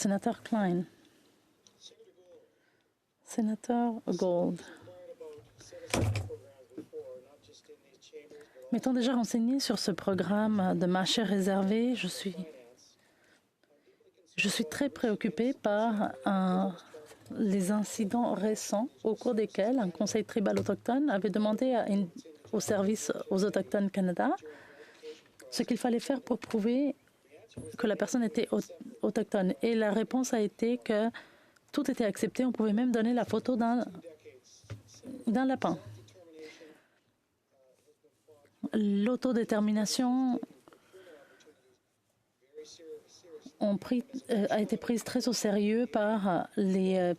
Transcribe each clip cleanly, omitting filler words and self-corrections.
Sénateur Klein. Sénateur Gold. M'étant déjà renseigné sur ce programme de marché réservé, je suis très préoccupée par les incidents récents au cours desquels un conseil tribal autochtone avait demandé au service aux Autochtones Canada ce qu'il fallait faire pour prouver que la personne était autochtone. Et la réponse a été que tout était accepté. On pouvait même donner la photo d'un lapin. L'autodétermination a été prise très au sérieux par les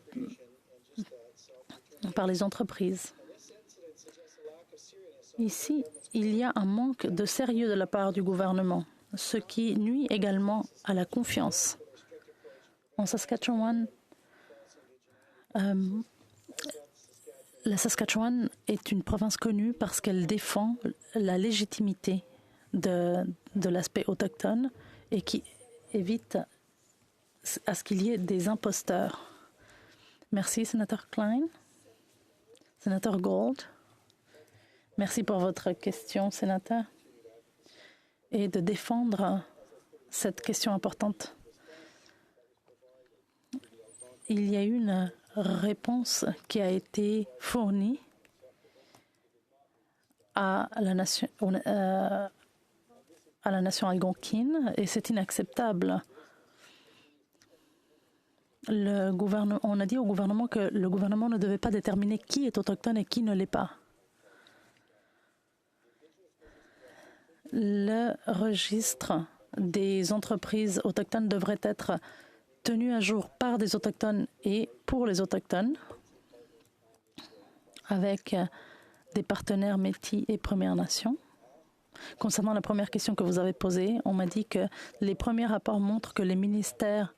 entreprises. Ici, il y a un manque de sérieux de la part du gouvernement, ce qui nuit également à la confiance. En Saskatchewan, la Saskatchewan est une province connue parce qu'elle défend la légitimité de l'aspect autochtone et qui évite à ce qu'il y ait des imposteurs. Merci, sénateur Klein. Sénateur Gold. Merci pour votre question, sénateur, et de défendre cette question importante. Il y a eu une réponse qui a été fournie à la nation algonquine et c'est inacceptable. On a dit au gouvernement que le gouvernement ne devait pas déterminer qui est autochtone et qui ne l'est pas. Le registre des entreprises autochtones devrait être tenu à jour par des autochtones et pour les autochtones avec des partenaires Métis et Premières Nations. Concernant la première question que vous avez posée, on m'a dit que les premiers rapports montrent que les ministères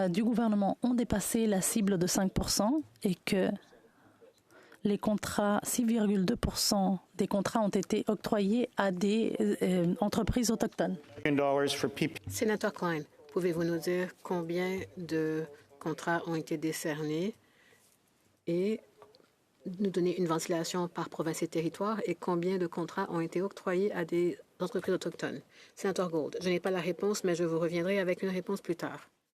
du gouvernement ont dépassé la cible de 5% et que les contrats, 6,2% des contrats ont été octroyés à des entreprises autochtones. Sénateur Klein, pouvez-vous nous dire combien de contrats ont été décernés et nous donner une ventilation par province et territoire et combien de contrats ont été octroyés à des entreprises autochtones? Sénateur Gold, je n'ai pas la réponse, mais je vous reviendrai avec une réponse plus tard.